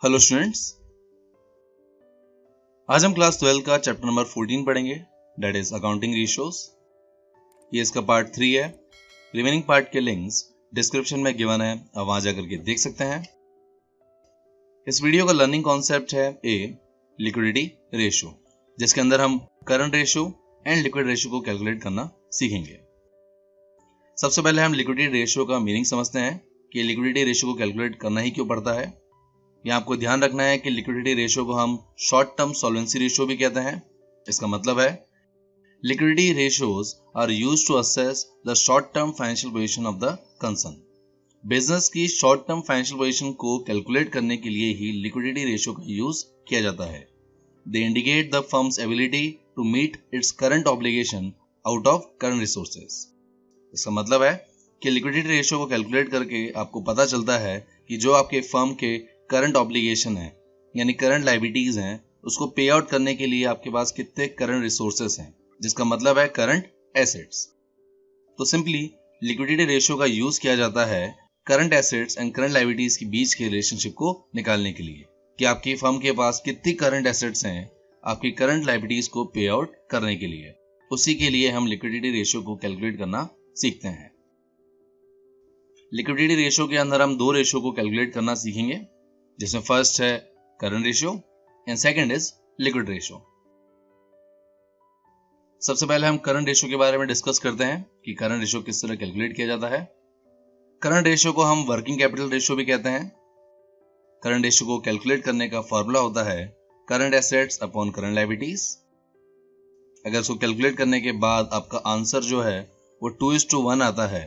Hello students, आज हम class 12 का चैप्टर नंबर 14 पढ़ेंगे, डेट इज अकाउंटिंग रेशियोज। ये इसका पार्ट 3 है। रिमेनिंग पार्ट के लिंक्स डिस्क्रिप्शन में गिवन है, आप वहां जाकर के देख सकते हैं। इस वीडियो का लर्निंग कॉन्सेप्ट है लिक्विडिटी रेशियो, जिसके अंदर हम current ratio and liquid ratio को कैलकुलेट करना सीखेंगे। सबसे पहले हम लिक्विडिटी रेशियो का मीनिंग समझते हैं कि लिक्विडिटी रेशियो को कैलकुलेट करना ही क्यों पड़ता है। यहाँ आपको ध्यान रखना है कि लिक्विडिटी रेशियो को हम शॉर्ट टर्म सॉल्वेंसी रेशियो भी कहते हैं। इसका मतलब है liquidity ratios are used to assess the short term financial position of the concern. Business की शॉर्ट टर्म फाइनेंशियल पोजीशन को कैलकुलेट करने के लिए ही लिक्विडिटी रेशियो का यूज किया जाता है। They indicate the firm's ability to meet its current obligation out of current resources. इसका मतलब है कि लिक्विडिटी रेशियो को कैलकुलेट करके आपको पता चलता है कि जो आपके फर्म के करंट ऑब्लिगेशन है यानी करंट लायबिलिटीज हैं, उसको पे आउट करने के लिए आपके पास कितने करंट रिसोर्सेस हैं, जिसका मतलब है करंट एसेट्स। तो सिंपली लिक्विडिटी रेशियो का यूज किया जाता है current assets and current liabilities के बीच के रिलेशनशिप को निकालने के लिए कि आपकी फर्म के पास कितनी करंट एसेट्स हैं आपकी करंट लायबिलिटीज को पे आउट करने के लिए। उसी के लिए हम लिक्विडिटी रेशियो को कैलकुलेट करना सीखते हैं। लिक्विडिटी रेशियो के अंदर हम दो रेशियो को कैलकुलेट करना सीखेंगे, जिसमें फर्स्ट है current ratio and second is liquid ratio. सबसे पहले हम करंट रेशियो के बारे में डिस्कस करते हैं कि करंट रेशियो किस तरह कैलकुलेट किया जाता है। करंट रेशियो को हम वर्किंग कैपिटल रेशियो भी कहते हैं। करंट रेशियो को कैलकुलेट करने का फॉर्मूला होता है current assets upon current liabilities. अगर इसको कैलकुलेट करने के बाद आपका आंसर जो है वो 2:1 आता है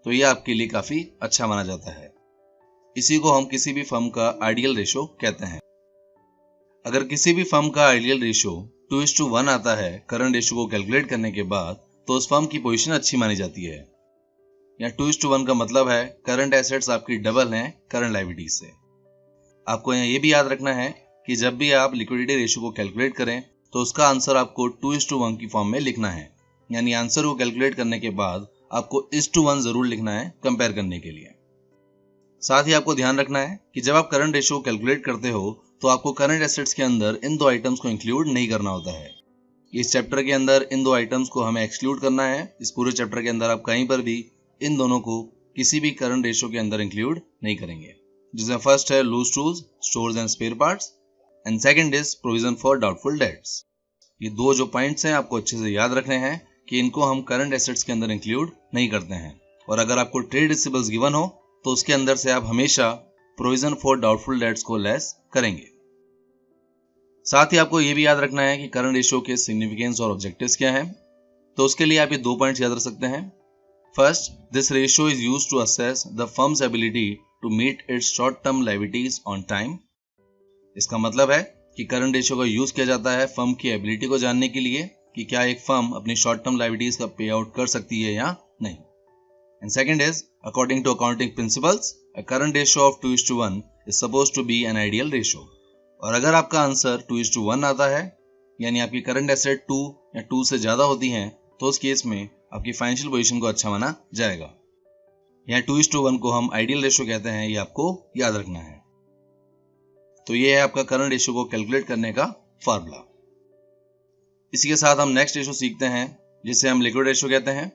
तो ये आपके लिए काफी अच्छा माना जाता है। इसी को हम किसी भी फर्म का आइडियल रेशियो कहते हैं। अगर किसी भी फर्म का आइडियल रेशियो 2:1 आता है करंट रेशियो को कैलकुलेट करने के बाद, तो उस फर्म की पोजीशन अच्छी मानी जाती है। यहाँ 2:1 का मतलब है करंट एसेट्स आपकी डबल हैं करंट लायबिलिटीज से। आपको यहाँ ये भी याद रखना है कि जब भी आप लिक्विडिटी रेशियो को कैलकुलेट करें तो उसका आंसर आपको 2:1 की फॉर्म में लिखना है। यानी आंसर को कैलकुलेट करने के बाद आपको 1:1 जरूर लिखना है कंपेयर करने के लिए। साथ ही आपको ध्यान रखना है कि जब आप करंट रेशियो कैलकुलेट करते हो तो आपको करंट एसेट्स के अंदर इन दो आइटम्स को इंक्लूड नहीं करना होता है। इस चैप्टर के अंदर इन दो आइटम्स को हमें एक्सक्लूड करना है। इस पूरे चैप्टर के अंदर आप कहीं पर भी इन दोनों को किसी भी करंट रेशियो के अंदर इंक्लूड नहीं करेंगे, जिसमें फर्स्ट है loose tools, stores and spare parts and second is provision for doubtful debts. ये दो जो पॉइंट्स हैं आपको अच्छे से याद रखने हैं कि इनको हम करंट एसेट्स के अंदर इंक्लूड नहीं करते हैं। और अगर आपको ट्रेड रिसीवेबल्स गिवन हो तो उसके अंदर से आप हमेशा प्रोविजन फॉर डाउटफुल डेट्स को लेस करेंगे। साथ ही आपको यह भी याद रखना है कि करंट रेशियो के सिग्निफिकेंस और ऑब्जेक्टिव्स क्या हैं। तो उसके लिए आप ये दो पॉइंट्स याद रख सकते हैं। First, this ratio is used to assess the firm's ability to meet its short term liabilities on time. इसका मतलब है कि करंट रेशियो का यूज किया जाता है फर्म की एबिलिटी को जानने के लिए कि क्या एक फर्म अपनी शॉर्ट टर्म लायबिलिटीज का पे आउट कर सकती है या नहीं। And second is, according to accounting principles, a current ratio of 2:1 is supposed to be an ideal ratio. और अगर आपका आंसर 2:1 आता है, यानी आपकी करंट एसेट 2 या 2 से ज्यादा होती हैं, तो उस केस में आपकी फाइनेंशियल पोजीशन को अच्छा माना जाएगा। यहाँ 2:1 को हम आइडियल रेशियो कहते हैं, ये आपको याद रखना है। तो ये है आपका करंट रेशियो को कैलकुलेट करने का फॉर्मूला। इसी के साथ हम नेक्स्ट रेशियो सीखते हैं, जिसे हम लिक्विड रेशियो कहते हैं।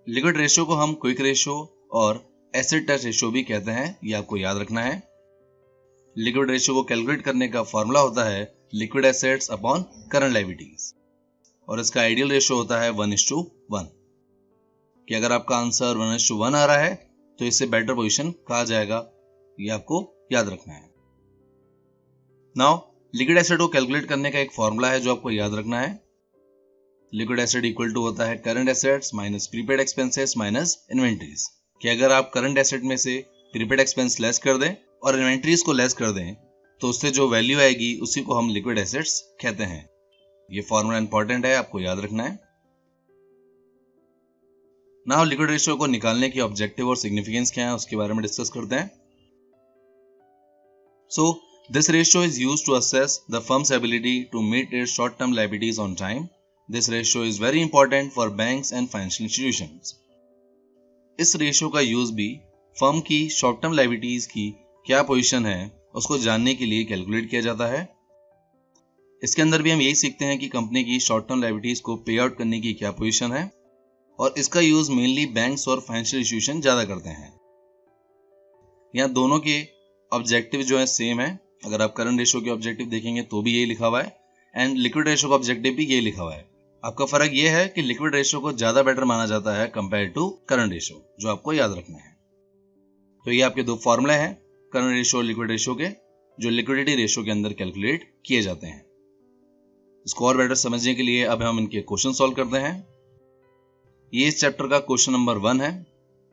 लिक्विड रेशियो को हम क्विक रेशियो और एसिड टेस्ट रेशियो भी कहते हैं, ये आपको याद रखना है। लिक्विड रेशियो को कैलकुलेट करने का फॉर्मूला होता है liquid assets upon current liabilities और इसका आइडियल रेशियो होता है 1:1 कि अगर आपका आंसर 1:1 आ रहा है तो इससे बेटर पोजीशन कहा जाएगा, ये आपको याद रखना है। नाउ लिक्विड एसेट को कैलकुलेट करने का एक फॉर्मूला है जो आपको याद रखना है। लिक्विड एसेट इक्वल टू होता है current assets minus prepaid expenses minus inventories. कि अगर आप करंट एसेट में से प्रीपेड एक्सपेंस लेस कर दें और इन्वेंटरीज को लेस कर दें तो उससे जो वैल्यू आएगी उसी को हम लिक्विड एसेट्स कहते हैं। ये फॉर्मूला इंपॉर्टेंट है, आपको याद रखना है। नाउ लिक्विड रेशियो को निकालने की ऑब्जेक्टिव और सिग्निफिकेंस क्या है उसके बारे में डिस्कस करते हैं। So this ratio is used to assess the firm's ability to meet its short term liabilities on time. This ratio is very important for banks and financial institutions. इस ratio का use भी firm की short term liabilities की क्या position है उसको जानने के लिए कैलकुलेट किया जाता है। इसके अंदर भी हम यही सीखते हैं कि कंपनी की शॉर्ट टर्म लायबिलिटीज को पे आउट करने की क्या पोजीशन है, और इसका यूज मेनली बैंक्स और फाइनेंशियल इंस्टीट्यूशन ज्यादा करते हैं। यहाँ दोनों के ऑब्जेक्टिव जो है सेम है। अगर आप करंट रेशियो के ऑब्जेक्टिव देखेंगे तो भी यही लिखा हुआ है, एंड लिक्विड रेशियो का ऑब्जेक्टिव भी यही लिखा हुआ है। आपका फर्क ये है कि लिक्विड रेशियो को ज्यादा बेटर माना जाता है कंपेयर टू करंट रेशियो, जो आपको याद रखना है। तो ये आपके दो फॉर्मूले हैं करंट रेशियो और लिक्विड रेशियो के, जो लिक्विडिटी रेशियो के अंदर कैलकुलेट किए जाते हैं। इसको और बेटर समझने के लिए अब हम इनके क्वेश्चन सॉल्व करते हैं। ये इस चैप्टर का क्वेश्चन नंबर 1 है,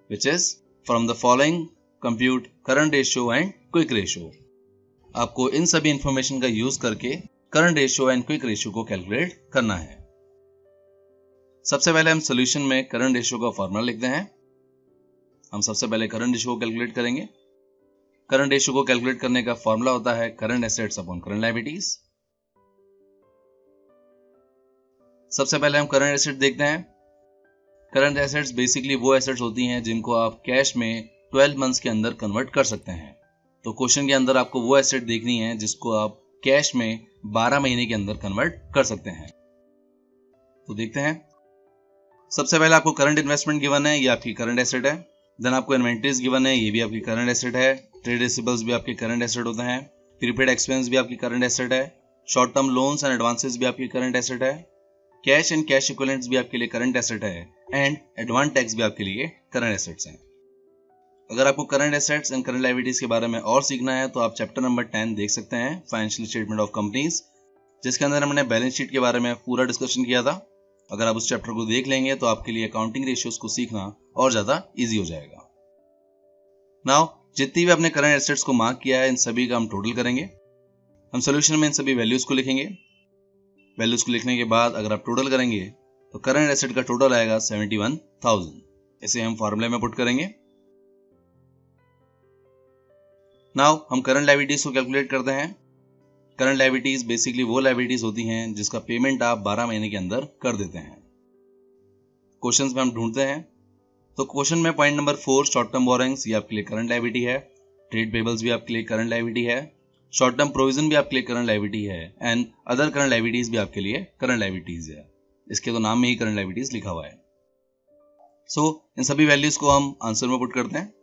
which is from the following compute current ratio and quick ratio. आपको इन सभी इंफॉर्मेशन का यूज करके current ratio and quick ratio को कैलकुलेट करना है। सबसे पहले हम सॉल्यूशन में करंट रेशियो का फॉर्मूला लिखते हैं। हम सबसे पहले करंट रेशियो को कैलकुलेट करेंगे। करंट रेशियो को कैलकुलेट करने का फॉर्मूला होता है current assets upon current liabilities. सबसे पहले हम करंट एसेट देखते हैं। करंट एसेट्स बेसिकली वो एसेट्स होती हैं जिनको आप कैश में 12 मंथ्स के अंदर कन्वर्ट कर सकते हैं। तो क्वेश्चन के अंदर आपको वो एसेट देखनी है जिसको आप कैश में 12 महीने के अंदर कन्वर्ट कर सकते हैं। तो देखते हैं। सबसे पहले आपको करंट इन्वेस्टमेंट गिवन है, ये आपकी करंट एसेट है। देन आपको इन्वेंटरीज गिवन है, ये भी आपकी करंट एसेट है। ट्रेड रिसीवेबल्स भी आपके करंट एसेट होते हैं। प्रीपेड एक्सपेंस भी आपकी करंट एसेट है। Short term loans and advances भी आपकी करंट एसेट है। कैश एंड कैश इक्विवेलेंट्स भी आपके लिए करंट एसेट है, एंड एडवांस टैक्स भी आपके लिए करंट एसेट्स हैं। अगर आपको current assets and current liabilities के बारे में और सीखना है तो आप चैप्टर नंबर 10 देख सकते हैं, फाइनेंशियल स्टेटमेंट ऑफ कंपनीज, जिसके अंदर हमने बैलेंस शीट के बारे में पूरा डिस्कशन किया था। अगर आप उस चैप्टर को देख लेंगे तो आपके लिए अकाउंटिंग रेशियोज को सीखना और ज्यादा इजी हो जाएगा। नाउ जितनी भी आपने करंट एसेट्स को मार्क किया है, इन सभी का हम टोटल करेंगे। हम सोल्यूशन में इन सभी वैल्यूज को लिखेंगे। वैल्यूज को लिखने के बाद अगर आप टोटल करेंगे तो करंट एसेट का टोटल आएगा 71,000। इसे हम फॉर्मूले में पुट करेंगे। नाउ हम करंट लायबिलिटीज को कैलकुलेट करते हैं। करंट लायबिलिटीज बेसिकली वो लायबिलिटीज होती हैं जिसका पेमेंट आप 12 महीने के अंदर कर देते हैं। क्वेश्चंस में हम ढूंढते हैं। तो क्वेश्चन में point number 4 short term borrowings, ये आपके लिए करंट लायबिलिटी है। ट्रेड पेबल्स भी आपके लिए करंट लायबिलिटी है। शॉर्ट टर्म प्रोविजन भी आपके लिए करंट लायबिलिटी है, एंड अदर करंट लायबिलिटीज भी आपके लिए करंट लायबिलिटीज है। इसके तो नाम में ही करंट लायबिलिटीज लिखा हुआ है। सो इन सभी वैल्यूज को हम आंसर में पुट करते हैं।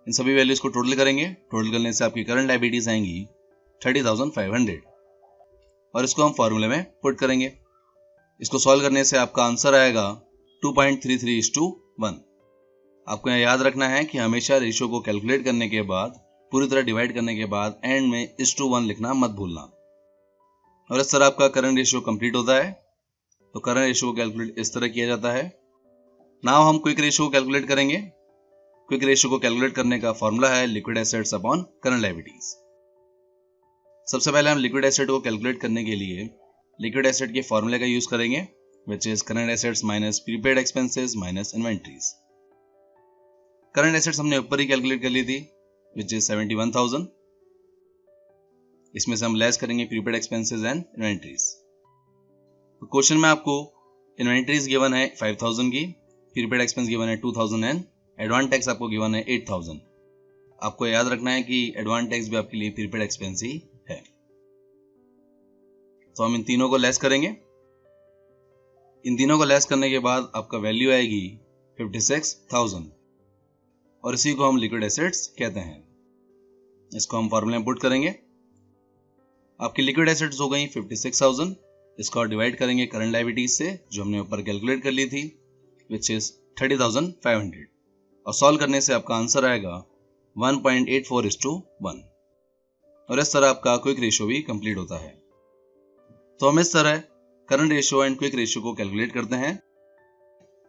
इन सभी वैल्यूज को टोटल करेंगे। टोटल करने से आपकी करंट लायबिलिटीज आएंगी 30,500, और इसको हम फॉर्मूले में पुट करेंगे। इसको सॉल्व करने से आपका आंसर आएगा 2.33:1। आपको यहाँ याद रखना है कि हमेशा रेशियो को कैलकुलेट करने के बाद, पूरी तरह डिवाइड करने के बाद एंड में 1:1 लिखना मत भूलना। और इस तरह आपका करंट रेशियो कंप्लीट होता है। तो करंट रेशियो को कैलकुलेट इस तरह किया जाता है। नाउ हम क्विक रेशियो को कैलकुलेट करेंगे। क्विक रेशियो को कैलकुलेट करने का फॉर्मूला है liquid assets upon current liabilities. सबसे पहले हम लिक्विड एसेट को कैलकुलेट करने के लिए लिक्विड एसेट के फॉर्मूले का यूज करेंगे, which is current assets minus prepaid expenses minus inventories. Current assets हमने ऊपर ही कैलकुलेट कर ली थी, विच इज 71,000। इसमें से हम लेस करेंगे प्रीपेड एक्सपेंसेस एंड इन्वेंटरीज। तो क्वेश्चन में आपको इन्वेंटरीज गिवन है 5,000 की, प्रीपेड एक्सपेंस गिवन है 2,000 एंड एडवांस टैक्स आपको गिवन है 8,000। आपको याद रखना है कि एडवांस टैक्स भी आपके लिए प्रीपेड एक्सपेंस ही है। तो हम इन तीनों को लेस करेंगे। इन तीनों को लेस करने के बाद आपका वैल्यू आएगी 56,000, और इसी को हम लिक्विड एसेट्स कहते हैं। इसको हम फॉर्मूले में पुट करेंगे। आपकी लिक्विड एसेट्स हो गई 56,000। इसको डिवाइड करेंगे करंट लायबिलिटीज से, जो हमने ऊपर कैलकुलेट कर ली थी, विच इज 30,500, और सॉल्व करने से आपका आंसर आएगा 1.84:1। और इस तरह आपका क्विक रेशियो भी कंप्लीट होता है। तो हम इस तरह current ratio and quick ratio को कैलकुलेट करते हैं।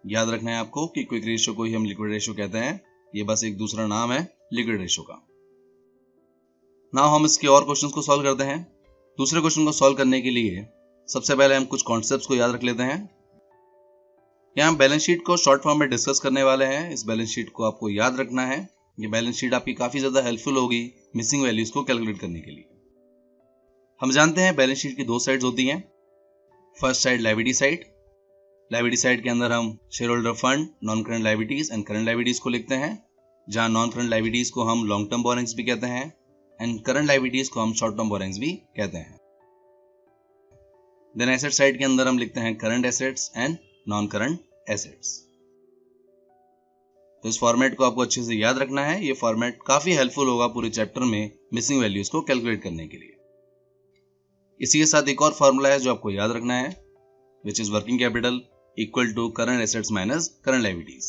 याद रखना है आपको कि क्विक रेशियो को ही हम लिक्विड रेशियो कहते हैं, ये बस एक दूसरा नाम है लिक्विड रेशियो का। नाउ हम इसके और क्वेश्चंस को सॉल्व करते हैं। दूसरे क्वेश्चन को सॉल्व करने के लिए सबसे पहले हम कुछ कॉन्सेप्ट्स को याद रख लेते हैं। यहाँ बैलेंस शीट को शॉर्ट फॉर्म में डिस्कस करने वाले हैं। इस बैलेंस शीट को आपको याद रखना है। ये बैलेंस शीट आपकी काफी ज्यादा हेल्पफुल होगी मिसिंग वैल्यूज को कैलकुलेट करने के लिए। हम जानते हैं बैलेंस शीट की दो साइड्स होती हैं। First side liability side. Liability side के अंदर हम share holder fund, non current liabilities and current liabilities को लिखते हैं, जहां नॉन करंट लायबिलिटीज को हम लॉन्ग टर्म बोरिंग्स भी कहते हैं एंड करंट लायबिलिटीज को हम शॉर्ट टर्म बोरिंग्स भी कहते हैं। देन एसेट साइड के अंदर हम लिखते हैं current assets and non current assets. तो इस फॉर्मेट को आपको अच्छे से याद रखना है। ये फॉर्मेट काफी हेल्पफुल होगा पूरे चैप्टर में मिसिंग वैल्यूज को कैलकुलेट करने के लिए। इसी के साथ एक और फॉर्मूला है जो आपको याद रखना है, which is working capital equal to current assets minus current liabilities.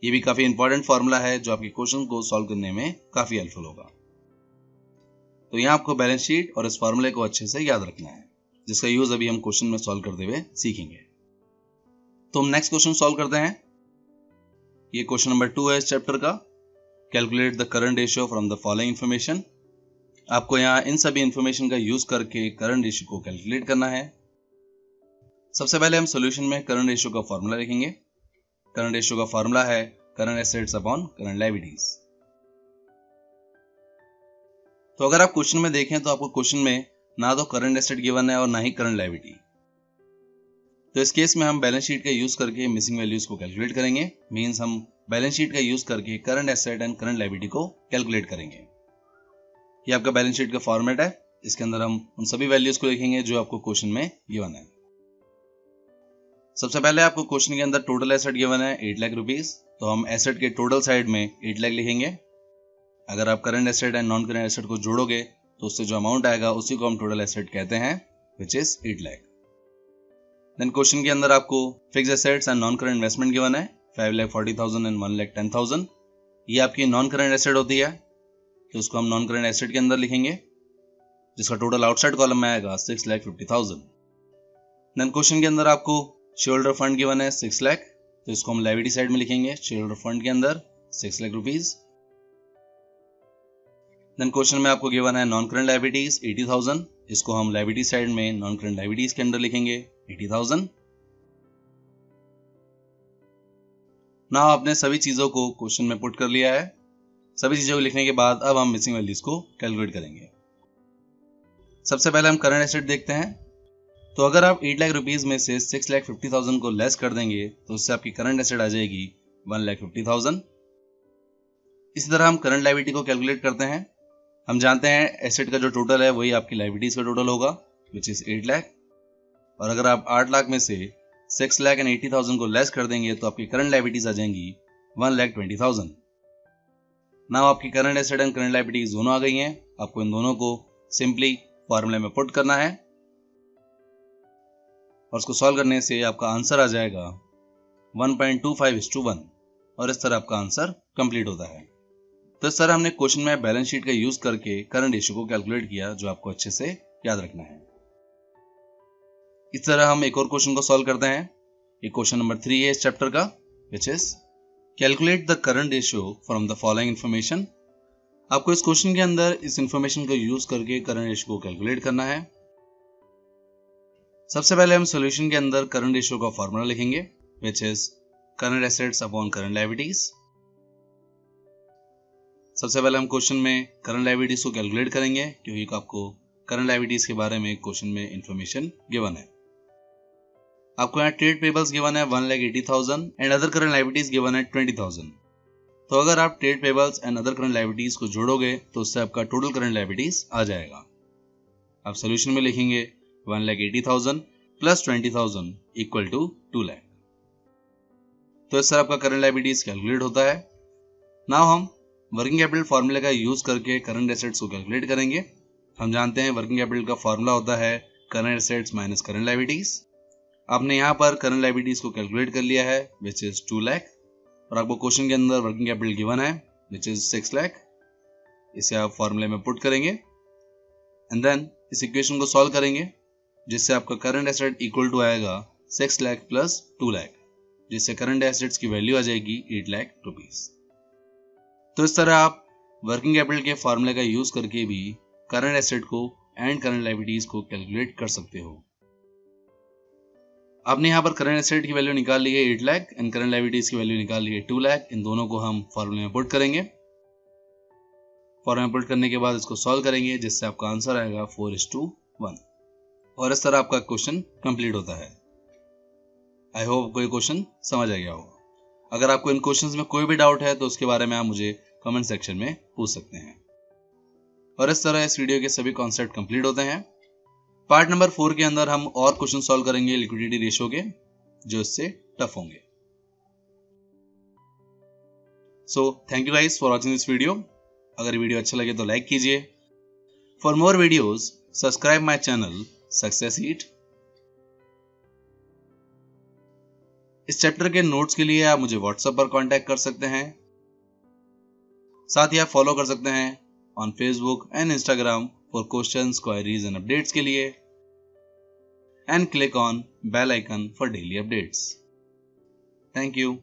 ये भी काफी इंपॉर्टेंट फॉर्मूला है जो आपके क्वेश्चन को सॉल्व करने में काफी हेल्पफुल होगा। तो यहाँ आपको बैलेंस शीट और इस फॉर्मूले को अच्छे से याद रखना है, जिसका यूज अभी हम क्वेश्चन में सॉल्व करते हुए सीखेंगे। तो हम नेक्स्ट क्वेश्चन सॉल्व करते हैं। ये क्वेश्चन नंबर 2 है इस चैप्टर का। Calculate the current ratio from the following information. आपको यहाँ इन सभी इंफॉर्मेशन का यूज करके करंट रेशियो को कैलकुलेट करना है। सबसे पहले हम सॉल्यूशन में करंट रेशियो का फॉर्मूला लिखेंगे। करंट रेशियो का फॉर्मूला है current assets upon current liabilities. तो अगर आप क्वेश्चन में देखें तो आपको क्वेश्चन में ना तो करंट एसेट गिवन है और ना ही करंट लायबिलिटी। तो इस केस में हम बैलेंस शीट का यूज करके मिसिंग वैल्यूज को कैलकुलेट करेंगे। मींस हम बैलेंस शीट का यूज करके current asset and current liability को कैलकुलेट करेंगे। ये आपका बैलेंस शीट का फॉर्मेट है। इसके अंदर हम उन सभी वैल्यूज को लिखेंगे जो आपको क्वेश्चन में गिवन है। सबसे पहले आपको क्वेश्चन के अंदर टोटल एसेट गिवन है 8 लाख रुपीज। तो हम एसेट के टोटल साइड में 8 लाख लिखेंगे। अगर आप current asset and non current asset को जोड़ोगे तो उससे जो अमाउंट आएगा उसी को हम टोटल एसेट कहते हैं, which is 8 lakh. Then question के अंदर आपको fix assets and non current investment given है 5,40,000 एंड 1,10,000। ये आपकी नॉन करंट एसेट होती है, तो उसको हम नॉन करंट एसेट के अंदर लिखेंगे, जिसका टोटल आउटसाइड कॉलम में आएगा 6,50,000। देन क्वेश्चन के अंदर आपको शेयर होल्डर फंड गिवन है 6 लाख, तो इसको हम लायबिलिटी साइड में लिखेंगे शेयर होल्डर फंड के अंदर 6 लाख रुपीज। देन क्वेश्चन में आपको गिवन है नॉन करंट लायबिलिटीज 80,000, इसको हम लायबिलिटी साइड में नॉन करंट लायबिलिटीज के अंदर लिखेंगे 80,000। नाउ आपने सभी चीजों को क्वेश्चन में पुट कर लिया है। सभी चीजों को लिखने के बाद अब हम मिसिंग वैल्यूज को कैलकुलेट करेंगे। सबसे पहले हम करंट एसेट देखते हैं। तो अगर आप 8 लाख रुपीज में से 6,50,000 को लेस कर देंगे तो उससे आपकी करंट एसेट आ जाएगी 1,50,000। इसी तरह हम करंट लायबिलिटी को कैलकुलेट करते हैं। हम जानते हैं एसेट का जो टोटल है वही आपकी लायबिलिटीज का टोटल होगा, विच इज 8 लाख। और अगर आप 8 लाख में से 6,80,000 को लेस कर देंगे तो आपकी करंट लायबिलिटीज आ जाएंगी 1,20,000। नाउ आपकी current asset and current liabilities दोनों आ गई हैं। आपको इन दोनों को सिंपली फॉर्मूले में पुट करना है और उसको सॉल्व करने से आपका आंसर आ जाएगा 1.25:1 और इस तरह आपका आंसर कंप्लीट होता है। तो इस तरह हमने क्वेश्चन में बैलेंस शीट का यूज करके करंट रेशियो को कैलकुलेट किया, जो आपको अच्छे से याद रखना है। इस तरह हम एक और क्वेश्चन को सॉल्व करते हैं। ये क्वेश्चन नंबर 3 है इस चैप्टर का, which is calculate the current ratio from the following information. आपको इस क्वेश्चन के अंदर इस इन्फॉर्मेशन को यूज करके करंट रेशियो को कैलकुलेट करना है। सबसे पहले हम सॉल्यूशन के अंदर करंट रेशियो का फॉर्मूला लिखेंगे, which is current assets upon current liabilities. सबसे पहले हम क्वेश्चन में करंट लायबिलिटीज को कैलकुलेट करेंगे, क्योंकि आपको करंट लायबिलिटीज के बारे में क्वेश्चन में इंफॉर्मेशन गिवन है। आपको यहाँ ट्रेड पेबल्स गिवन है 1,80,000 and other current liabilities given है 20,000। तो अगर आप trade payables and other current liabilities को जोड़ोगे तो उससे आपका टोटल करंट लायबिलिटीज आ जाएगा। आप सोल्यूशन में लिखेंगे 1,80,000 प्लस 20,000 इक्वल टू 2 लाख। तो इस तरह आपका करंट लायबिलिटीज कैलकुलेट होता है। नाउ हम वर्किंग कैपिटल फॉर्मूले का यूज करके करंट एसेट्स को कैलकुलेट करेंगे। हम जानते हैं वर्किंग कैपिटल का फॉर्मूला होता है current assets minus current liabilities. आपने यहाँ पर करंट लायबिलिटीज को कैलकुलेट कर लिया है, विच इज 2 लाख, और आपको क्वेश्चन के अंदर वर्किंग कैपिटल गिवन है, विच इज 6 लाख। इसे आप फॉर्मूले में पुट करेंगे एंड देन इस इक्वेशन को सॉल्व करेंगे, जिससे आपका करंट एसेट इक्वल टू आएगा 6 लाख प्लस 2 लाख, जिससे करंट एसेट्स की वैल्यू आ जाएगी 8 लाख रुपीज। तो इस तरह आप वर्किंग कैपिटल के फॉर्मूले का यूज करके भी करंट एसेट को एंड करंट लायबिलिटीज को कैलकुलेट कर सकते हो। आपने यहाँ पर करंट एसेट की वैल्यू निकाल ली है 8 लाख एंड करंट लायबिलिटीज की वैल्यू निकाल ली है 2 लाख। इन दोनों को हम फॉर्मूले में पुट करेंगे। फॉर्मूले में पुट करने के बाद इसको सॉल्व करेंगे, जिससे आपका आंसर आएगा 4:1 और इस तरह आपका क्वेश्चन कंप्लीट होता है। आई होप आपको ये क्वेश्चन समझ आ गया होगा। अगर आपको इन क्वेश्चंस में कोई भी डाउट है तो उसके बारे में आप मुझे कमेंट सेक्शन में पूछ सकते हैं। और इस तरह इस वीडियो के सभी कॉन्सेप्ट कंप्लीट होते हैं। पार्ट नंबर 4 के अंदर हम और क्वेश्चन सॉल्व करेंगे लिक्विडिटी रेशियो के, जो इससे टफ होंगे। So thank you guys for watching this video. अगर वीडियो अच्छा लगे तो लाइक कीजिए। For more videos subscribe my channel success it. इस चैप्टर के नोट्स के लिए आप मुझे व्हाट्सएप पर कांटेक्ट कर सकते हैं। साथ ही आप फॉलो कर सकते हैं on Facebook and Instagram for questions, queries and updates के लिए, and click on bell icon for daily updates. Thank you.